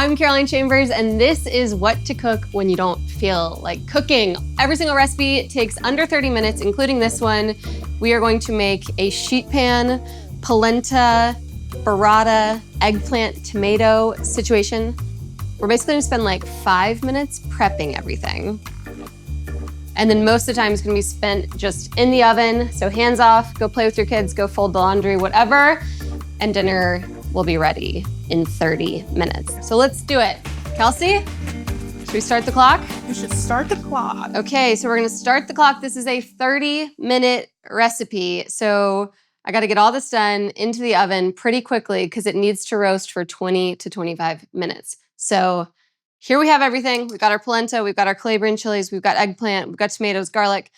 I'm Caroline Chambers, and this is what to cook when you don't feel like cooking. Every single recipe takes under 30 minutes, including this one. We are going to make a sheet pan, polenta, burrata, eggplant, tomato situation. We're basically gonna spend like 5 minutes prepping everything. And then most of the time it's gonna be spent just in the oven. So hands off, go play with your kids, go fold the laundry, whatever, and dinner will be ready in 30 minutes. So let's do it. Kelsey, should we start the clock? We should start the clock. Okay, so we're gonna start the clock. This is a 30-minute recipe. So I gotta get all this done into the oven pretty quickly because it needs to roast for 20 to 25 minutes. So here we have everything. We've got our polenta, we've got our calabrian chilies, we've got eggplant, we've got tomatoes, garlic.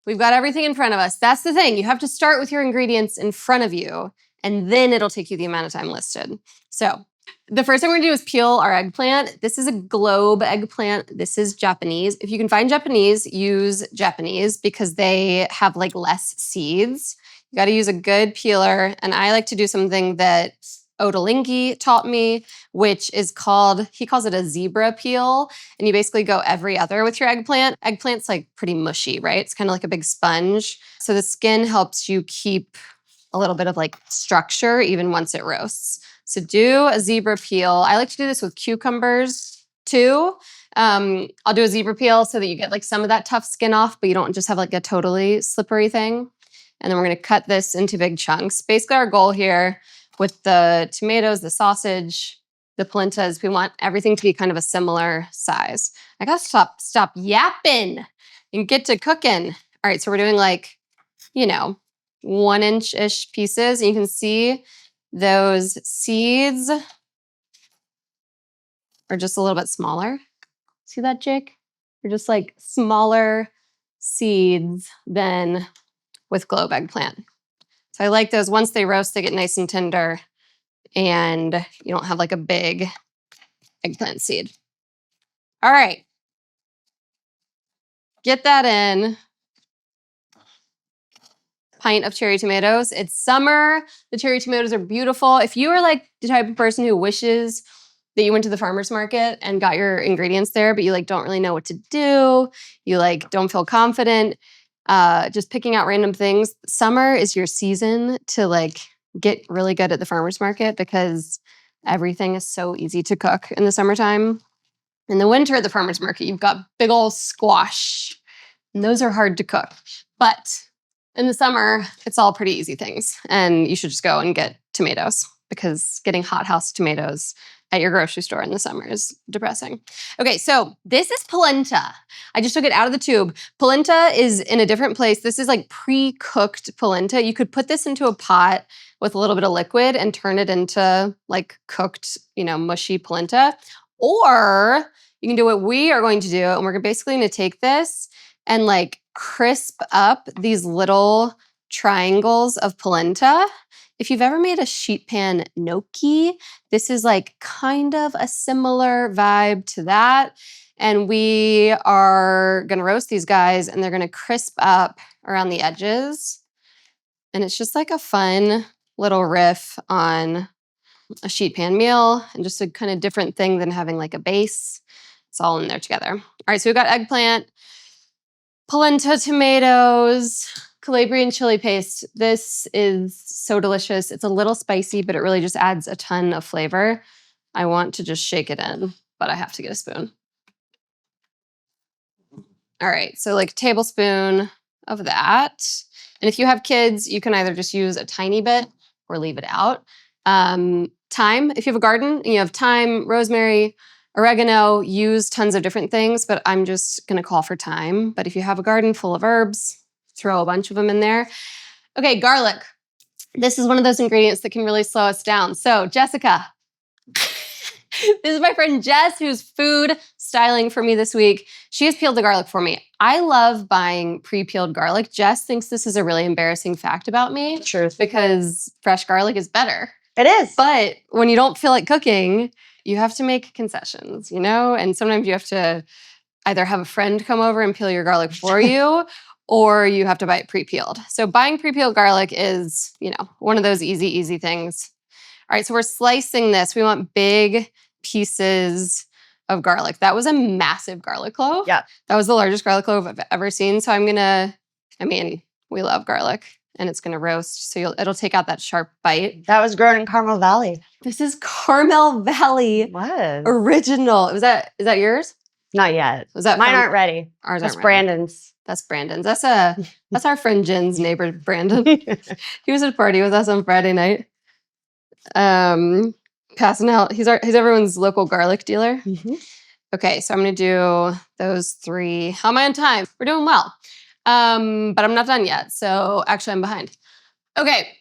We've got everything in front of us. That's the thing. You have to start with your ingredients in front of you, and then it'll take you the amount of time listed. So the first thing we're gonna do is peel our eggplant. This is a globe eggplant. This is Japanese. If you can find Japanese, use Japanese because they have like less seeds. You gotta use a good peeler. And I like to do something that Odalingi taught me, which is called, he calls it a zebra peel. And you basically go every other with your eggplant. Eggplant's like pretty mushy, right? It's kind of like a big sponge. So the skin helps you keep a little bit of like structure even once it roasts. So do a zebra peel. I like to do this with cucumbers too. I'll do a zebra peel so that you get like some of that tough skin off, but you don't just have like a totally slippery thing. And then we're gonna cut this into big chunks. Basically our goal here with the tomatoes, the sausage, the polenta is we want everything to be kind of a similar size. I gotta stop yapping and get to cooking. All right, so we're doing like, 1-inch-ish pieces. And you can see those seeds are just a little bit smaller. See that, Jake? They're just like smaller seeds than with globe eggplant. So I like those. Once they roast, they get nice and tender and you don't have like a big eggplant seed. All right. Get that in. Pint of cherry tomatoes. It's summer. The cherry tomatoes are beautiful. If you are like the type of person who wishes that you went to the farmer's market and got your ingredients there, but you like don't really know what to do, you like don't feel confident, just picking out random things, summer is your season to like get really good at the farmer's market because everything is so easy to cook in the summertime. In the winter at the farmer's market, you've got big old squash, and those are hard to cook. But in the summer, it's all pretty easy things. And you should just go and get tomatoes because getting hothouse tomatoes at your grocery store in the summer is depressing. Okay, so this is polenta. I just took it out of the tube. Polenta is in a different place. This is like pre-cooked polenta. You could put this into a pot with a little bit of liquid and turn it into like cooked, mushy polenta. Or you can do what we are going to do, and we're basically gonna take this and like crisp up these little triangles of polenta. If you've ever made a sheet pan gnocchi, this is like kind of a similar vibe to that. And we are gonna roast these guys and they're gonna crisp up around the edges. And it's just like a fun little riff on a sheet pan meal and just a kind of different thing than having like a base. It's all in there together. All right, so we've got eggplant, polenta, tomatoes, calabrian chili paste. This is so delicious. It's a little spicy, but it really just adds a ton of flavor. I want to just shake it in, but I have to get a spoon. All right, so like a tablespoon of that. And if you have kids, you can either just use a tiny bit or leave it out. Thyme, if you have a garden and you have thyme, rosemary, oregano, use tons of different things, but I'm just gonna call for thyme. But if you have a garden full of herbs, throw a bunch of them in there. Okay, garlic. This is one of those ingredients that can really slow us down. So Jessica, this is my friend Jess, who's food styling for me this week. She has peeled the garlic for me. I love buying pre-peeled garlic. Jess thinks this is a really embarrassing fact about me. Sure. Because fresh garlic is better. It is. But when you don't feel like cooking, you have to make concessions, And sometimes you have to either have a friend come over and peel your garlic for you, or you have to buy it pre-peeled. So buying pre-peeled garlic is, one of those easy things. All right, so we're slicing this. We want big pieces of garlic. That was a massive garlic clove. Yeah. That was the largest garlic clove I've ever seen. So we love garlic and it's gonna roast. So it'll take out that sharp bite. That was grown in Carmel Valley. This is Carmel Valley What? original. Is that yours? Not yet. Was that Mine aren't ready. Ours That's aren't ready. Brandon's. That's Brandon's. That's our friend Jen's neighbor, Brandon. He was at a party with us on Friday night. Passing out. He's everyone's local garlic dealer. Mm-hmm. Okay, so I'm gonna do those 3. How am I on time? We're doing well. But I'm not done yet. So actually I'm behind. Okay.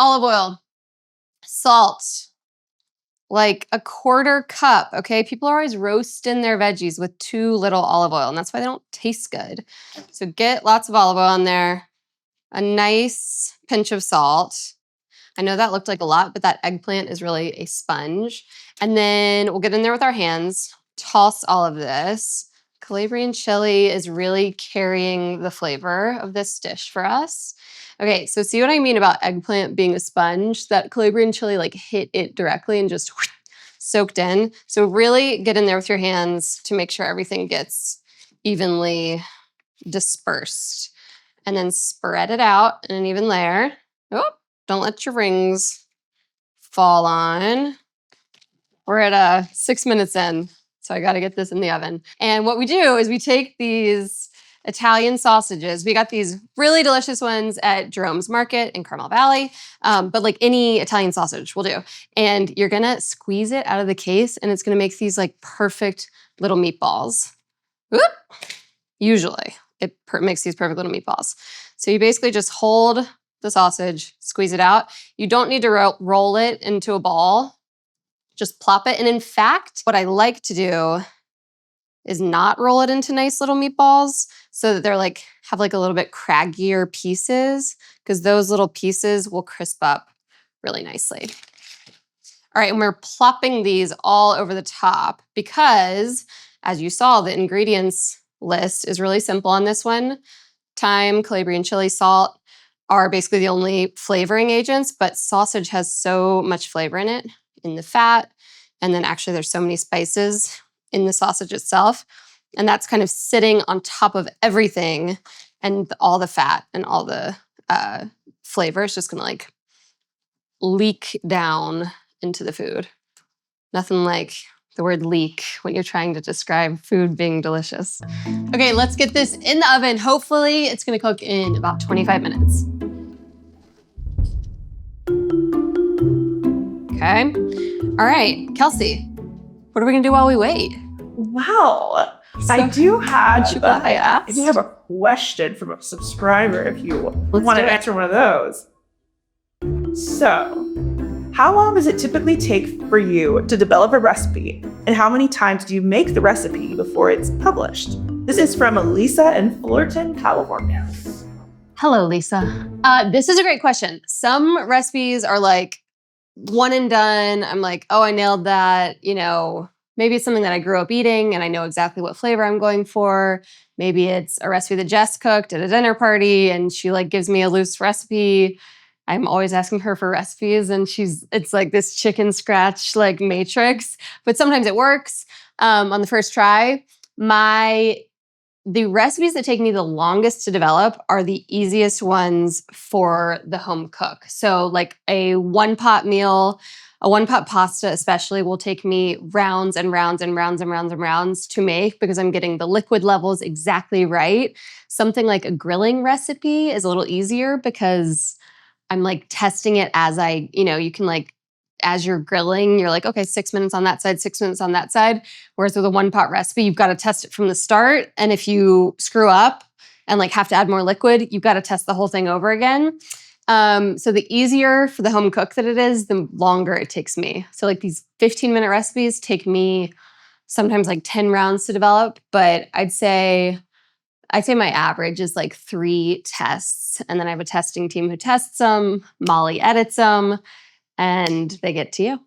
Olive oil, salt, like a 1/4 cup. Okay. People are always roasting their veggies with too little olive oil, and that's why they don't taste good. So get lots of olive oil on there, a nice pinch of salt. I know that looked like a lot, but that eggplant is really a sponge. And then we'll get in there with our hands, toss all of this. Calabrian chili is really carrying the flavor of this dish for us. Okay, so see what I mean about eggplant being a sponge? That Calabrian chili like hit it directly and just soaked in. So really get in there with your hands to make sure everything gets evenly dispersed. And then spread it out in an even layer. Oh, don't let your rings fall on. We're at 6 minutes in, so I gotta get this in the oven. And what we do is we take these Italian sausages. We got these really delicious ones at Jerome's Market in Carmel Valley, but like any Italian sausage will do. And you're gonna squeeze it out of the case and it's gonna make these like perfect little meatballs. Whoop. Usually, it makes these perfect little meatballs. So you basically just hold the sausage, squeeze it out. You don't need to roll it into a ball. Just plop it. And in fact, what I like to do is not roll it into nice little meatballs so that they're like, have like a little bit craggier pieces, because those little pieces will crisp up really nicely. All right, and we're plopping these all over the top because, as you saw, the ingredients list is really simple on this one. Thyme, Calabrian chili, salt are basically the only flavoring agents, but sausage has so much flavor in it, in the fat, and then actually there's so many spices in the sausage itself, and that's kind of sitting on top of everything, and all the fat and all the flavor is just gonna like leak down into the food. Nothing like the word leak when you're trying to describe food being delicious. Okay, let's get this in the oven. Hopefully it's gonna cook in about 25 minutes. Okay. All right, Kelsey, what are we gonna do while we wait? Wow. So, I do have I asked. I do have a question from a subscriber if you Let's want do to it. answer one of those. So, how long does it typically take for you to develop a recipe? And how many times do you make the recipe before it's published? This is from Elisa in Fullerton, California. Hello, Lisa. This is a great question. Some recipes are like one and done. I'm like, oh, I nailed that. You know, maybe it's something that I grew up eating and I know exactly what flavor I'm going for. Maybe it's a recipe that Jess cooked at a dinner party and she like gives me a loose recipe. I'm always asking her for recipes and it's like this chicken scratch like matrix, but sometimes it works on the first try. The recipes that take me the longest to develop are the easiest ones for the home cook. So like a one-pot meal, a one-pot pasta especially will take me rounds and rounds and rounds and rounds and rounds to make because I'm getting the liquid levels exactly right. Something like a grilling recipe is a little easier because I'm like testing it as you can like, as you're grilling, you're like, okay, 6 minutes on that side, 6 minutes on that side. Whereas with a one-pot recipe, you've got to test it from the start. And if you screw up and like have to add more liquid, you've got to test the whole thing over again. So the easier for the home cook that it is, the longer it takes me. So like these 15-minute recipes take me sometimes like 10 rounds to develop, but I'd say my average is like 3 tests. And then I have a testing team who tests them, Molly edits them, and they get to you.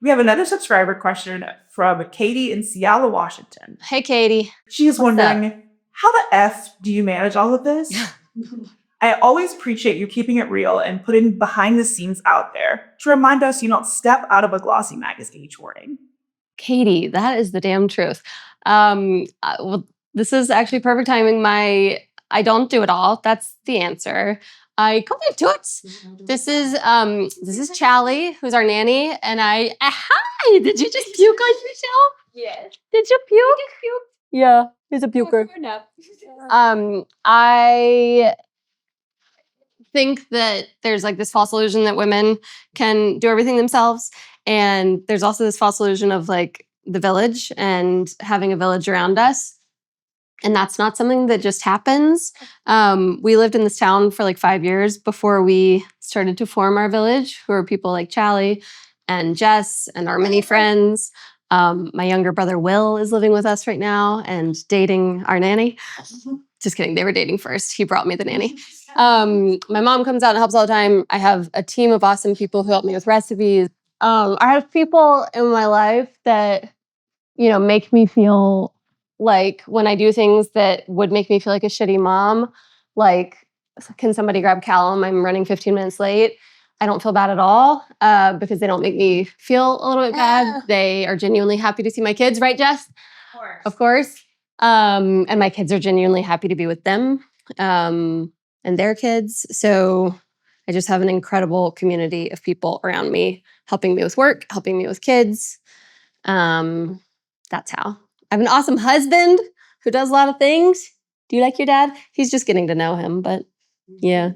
We have another subscriber question from Katie in Seattle, Washington. Hey, Katie. She is What's wondering, how the F do you manage all of this? I always appreciate you keeping it real and putting behind the scenes out there to remind us you don't step out of a glossy magazine each morning. Katie, that is the damn truth. Well, this is actually perfect timing. I don't do it all. That's the answer. I come into it. This is Charlie, who's our nanny, and hi. Did you just puke on yourself? Yes. Did you puke? Yeah, he's a puker. I think that there's like this false illusion that women can do everything themselves. And there's also this false illusion of like the village and having a village around us. And that's not something that just happens. We lived in this town for like 5 years before we started to form our village, who are people like Charlie and Jess and our many friends. My younger brother Will is living with us right now and dating our nanny. Just kidding. They were dating first. He brought me the nanny. My mom comes out and helps all the time. I have a team of awesome people who help me with recipes. I have people in my life that, make me feel like when I do things that would make me feel like a shitty mom, like, can somebody grab Callum? I'm running 15 minutes late. I don't feel bad at all because they don't make me feel a little bit bad. They are genuinely happy to see my kids, right, Jess? Of course. And my kids are genuinely happy to be with them and their kids. So I just have an incredible community of people around me helping me with work, helping me with kids. That's how. I have an awesome husband who does a lot of things. Do you like your dad? He's just getting to know him, but yeah.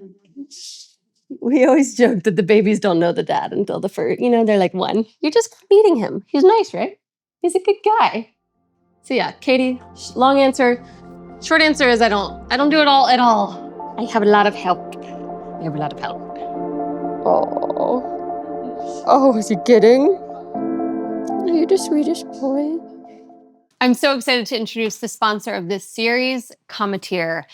We always joke that the babies don't know the dad until the first, they're like 1. You're just meeting him. He's nice, right? He's a good guy. So yeah, Katie, long answer. Short answer is I don't do it all at all. I have a lot of help. Oh, is he kidding? You're the sweetest boy. I'm so excited to introduce the sponsor of this series, Cometeer.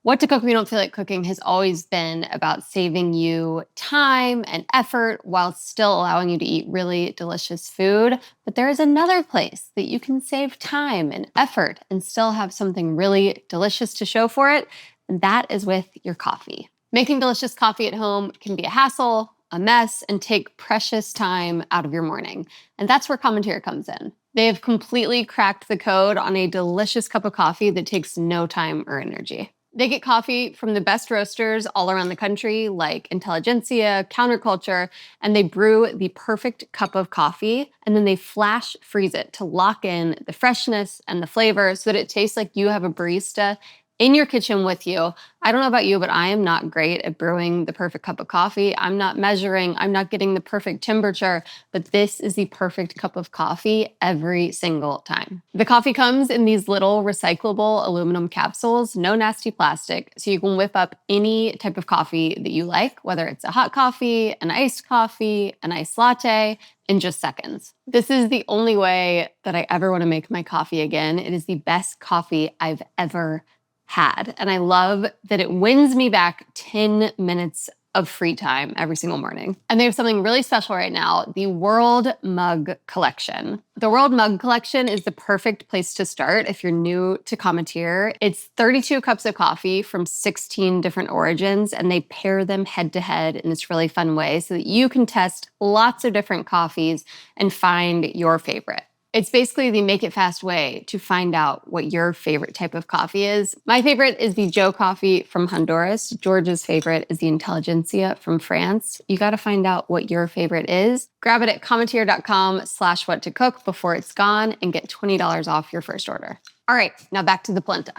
What to Cook We Don't Feel Like Cooking has always been about saving you time and effort while still allowing you to eat really delicious food. But there is another place that you can save time and effort and still have something really delicious to show for it, and that is with your coffee. Making delicious coffee at home can be a hassle, a mess, and take precious time out of your morning. And that's where Cometeer comes in. They have completely cracked the code on a delicious cup of coffee that takes no time or energy. They get coffee from the best roasters all around the country, like Intelligentsia, Counterculture, and they brew the perfect cup of coffee, and then they flash freeze it to lock in the freshness and the flavor so that it tastes like you have a barista in your kitchen with you. I don't know about you, but I am not great at brewing the perfect cup of coffee. I'm not measuring, I'm not getting the perfect temperature, but this is the perfect cup of coffee every single time. The coffee comes in these little recyclable aluminum capsules, no nasty plastic, so you can whip up any type of coffee that you like, whether it's a hot coffee, an iced latte, in just seconds. This is the only way that I ever want to make my coffee again. It is the best coffee I've ever had. And I love that it wins me back 10 minutes of free time every single morning. And they have something really special right now, the World Mug Collection. The World Mug Collection is the perfect place to start if you're new to Cometeer. It's 32 cups of coffee from 16 different origins, and they pair them head to head in this really fun way so that you can test lots of different coffees and find your favorite. It's basically the make it fast way to find out what your favorite type of coffee is. My favorite is the Joe coffee from Honduras. George's favorite is the Intelligentsia from France. You gotta find out what your favorite is. Grab it at cometeer.com/whattocook before it's gone and get $20 off your first order. All right, now back to the polenta.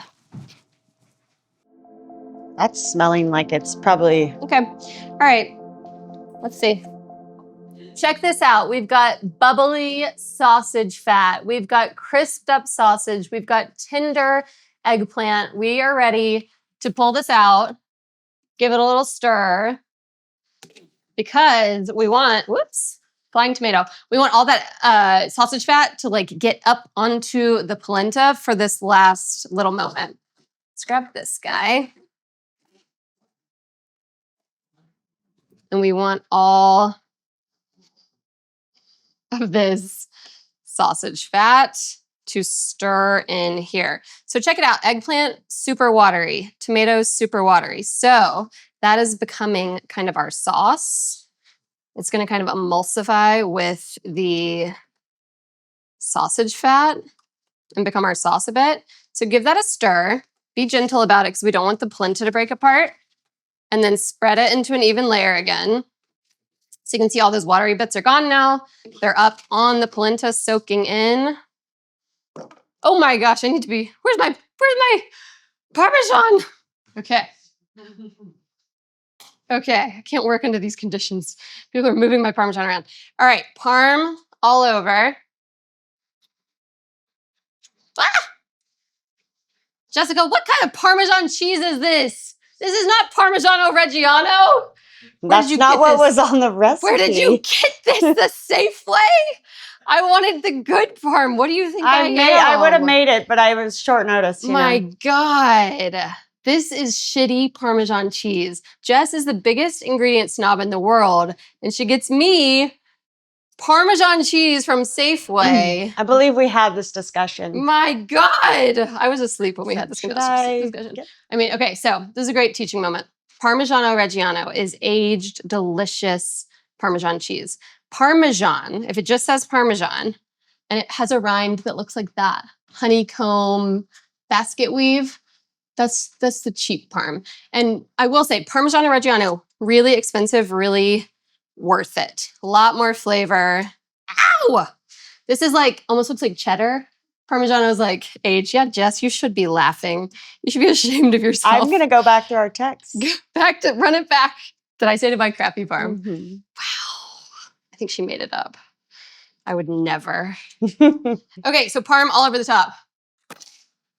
That's smelling like it's probably... Okay, all right, let's see. Check this out. We've got bubbly sausage fat. We've got crisped up sausage. We've got tender eggplant. We are ready to pull this out, give it a little stir, because we want, flying tomato. We want all that sausage fat to like get up onto the polenta for this last little moment. Let's grab this guy. And we want all of this sausage fat to stir in here. So check it out. Eggplant, super watery. Tomatoes, super watery. So that is becoming kind of our sauce. It's going to kind of emulsify with the sausage fat and become our sauce a bit. So give that a stir. Be gentle about it because we don't want the polenta to break apart. And then spread it into an even layer again. So you can see all those watery bits are gone now. They're up on the polenta soaking in. Oh my gosh, I need to be, where's my Parmesan? Okay. Okay, I can't work under these conditions. People are moving my Parmesan around. All right, Parm all over. Ah! Jessica, what kind of Parmesan cheese is this? This is not Parmigiano Reggiano. That's not what was on the recipe. Where did you get this? The Safeway? I wanted the good Parm. What do you think I am? I would have made it, but I was short notice. My God. This is shitty Parmesan cheese. Jess is the biggest ingredient snob in the world, and she gets me Parmesan cheese from Safeway. I believe we had this discussion. My God. I was asleep when we had this discussion. I mean, okay, so this is a great teaching moment. Parmigiano Reggiano is aged, delicious Parmesan cheese. Parmesan, if it just says Parmesan, and it has a rind that looks like that, honeycomb, basket weave, that's the cheap Parm. And I will say, Parmigiano Reggiano, really expensive, really worth it. A lot more flavor. Ow! This is like, almost looks like cheddar. Parmigiano's like aged. Yeah, Jess, you should be laughing. You should be ashamed of yourself. I'm going to go back to our text. Run it back. Did I say to buy crappy Parm? Mm-hmm. Wow. I think she made it up. I would never. Okay, so Parm all over the top.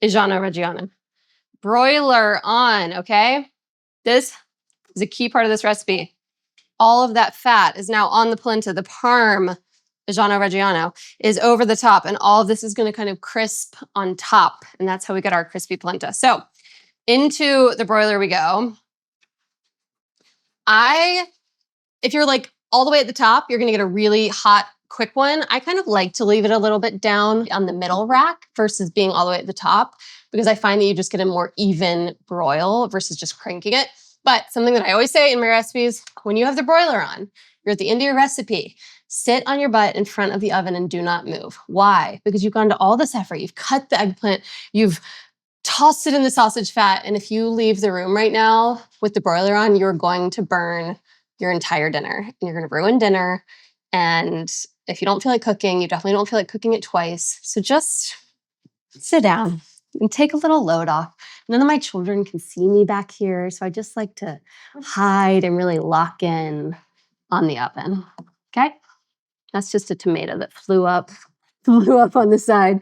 Parmigiano Reggiano. Broiler on, okay? This is a key part of this recipe. All of that fat is now on the polenta. The Parm, Parmigiano Reggiano, is over the top, and all of this is going to kind of crisp on top, and that's how we get our crispy polenta. So into the broiler we go. If you're like all the way at the top, you're going to get a really hot, quick one. I kind of like to leave it a little bit down on the middle rack versus being all the way at the top, because I find that you just get a more even broil versus just cranking it. But something that I always say in my recipes, when you have the broiler on, you're at the end of your recipe, sit on your butt in front of the oven and do not move. Why? Because you've gone to all this effort. You've cut the eggplant, you've tossed it in the sausage fat, and if you leave the room right now with the broiler on, you're going to burn your entire dinner, and you're going to ruin dinner. And if you don't feel like cooking, you definitely don't feel like cooking it twice. So just sit down and take a little load off. None of my children can see me back here, so I just like to hide and really lock in on the oven, okay? That's just a tomato that flew up on the side.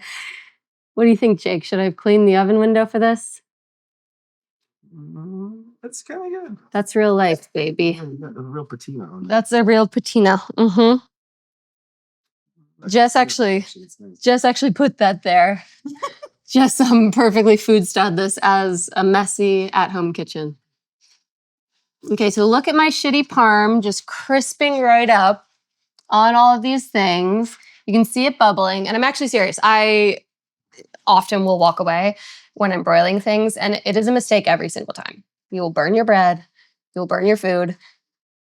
What do you think, Jake? Should I have cleaned the oven window for this? That's kind of good. That's real life, baby. Yeah, you got a real patina on it. That's a real patina. Mm-hmm. Jess actually put that there. Jess perfectly food styled this as a messy at-home kitchen. Okay, so look at my shitty Parm just crisping right up on all of these things. You can see it bubbling, and I'm actually serious. I often will walk away when I'm broiling things, and it is a mistake every single time. You will burn your bread, you will burn your food,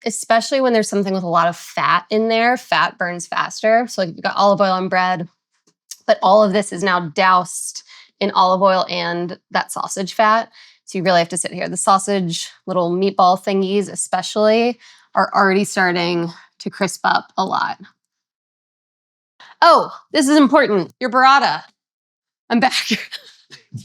especially when there's something with a lot of fat in there. Fat burns faster. So like you've got olive oil on bread, but all of this is now doused in olive oil and that sausage fat. So you really have to sit here. The sausage little meatball thingies especially are already starting to crisp up a lot. Oh, this is important. Your burrata. I'm back.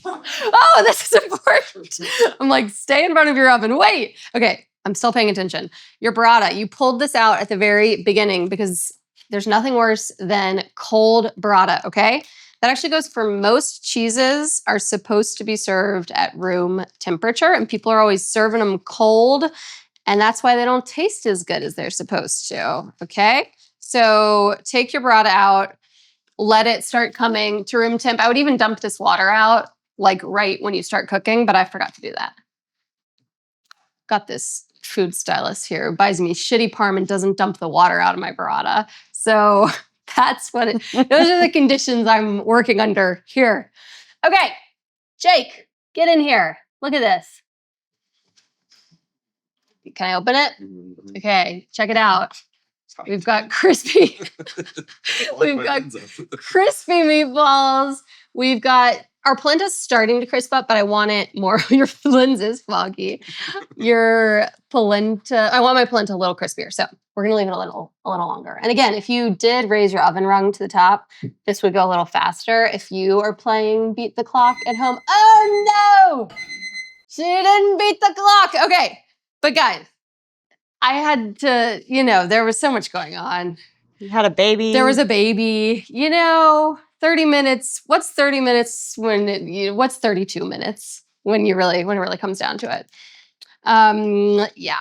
Oh, this is important. I'm like, stay in front of your oven. Wait. Okay, I'm still paying attention. Your burrata, you pulled this out at the very beginning because there's nothing worse than cold burrata, okay? That actually goes for most cheeses are supposed to be served at room temperature, and people are always serving them cold, and that's why they don't taste as good as they're supposed to, okay? So take your burrata out, let it start coming to room temp. I would even dump this water out like right when you start cooking, but I forgot to do that. Got this food stylist here who buys me shitty Parm and doesn't dump the water out of my burrata. So That's what those are the conditions I'm working under here. Okay, Jake, get in here. Look at this. Can I open it? Okay, check it out. We've got crispy. We've got crispy meatballs. We've got our polenta's starting to crisp up, but I want it more. Your lens is foggy. Your polenta, I want my polenta a little crispier, so we're gonna leave it a little longer. And again, if you did raise your oven rung to the top, this would go a little faster. If you are playing beat the clock at home, oh no, she didn't beat the clock. Okay, but guys, I had to, there was so much going on. You had a baby. There was a baby, 30 minutes. What's 30 minutes what's 32 minutes when it really comes down to it? Yeah.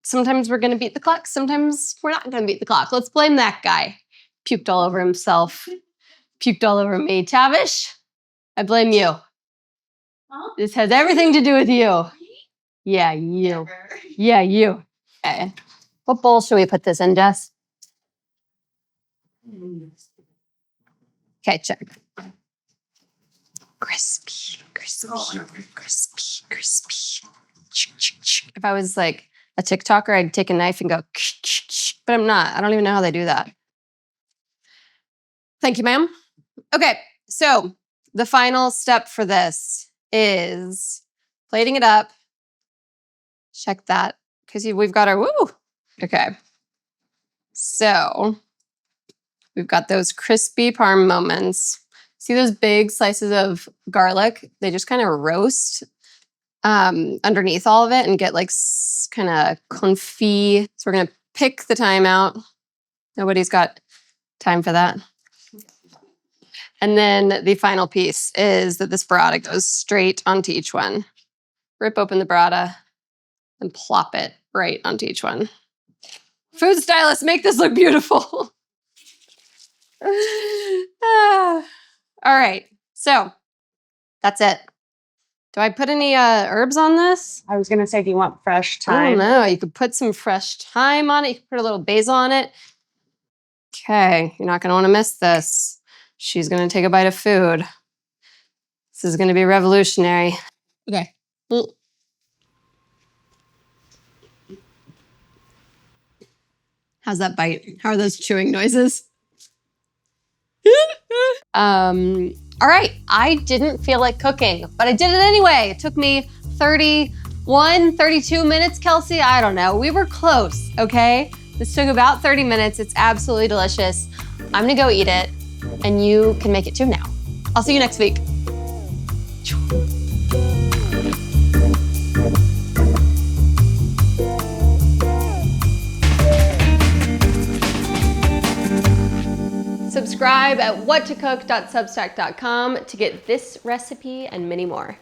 Sometimes we're going to beat the clock. Sometimes we're not going to beat the clock. Let's blame that guy. Puked all over himself. Puked all over me. Tavish, I blame you. Huh? This has everything to do with you. Yeah, you. Never. Yeah, you. Okay. What bowl should we put this in, Jess? Okay, check. Crispy. If I was like a TikToker, I'd take a knife and go, but I'm not. I don't even know how they do that. Thank you, ma'am. Okay, so the final step for this is plating it up. Check that, because we've got our, woo! Okay. So we've got those crispy parm moments. See those big slices of garlic? They just kind of roast underneath all of it and get like kind of confit. So we're gonna pick the thyme out. Nobody's got time for that. And then the final piece is that this burrata goes straight onto each one. Rip open the burrata and plop it right onto each one. Food stylists, make this look beautiful. All right, so that's it. Do I put any herbs on this? I was gonna say, do you want fresh thyme? I don't know. You could put some fresh thyme on it. You could put a little basil on it. Okay, you're not gonna wanna miss this. She's gonna take a bite of food. This is gonna be revolutionary. Okay. How's that bite? How are those chewing noises? All right, I didn't feel like cooking, but I did it anyway. It took me 32 minutes, Kelsey. I don't know. We were close, okay? This took about 30 minutes. It's absolutely delicious. I'm gonna go eat it, and you can make it too now. I'll see you next week. Subscribe at whattocook.substack.com to get this recipe and many more.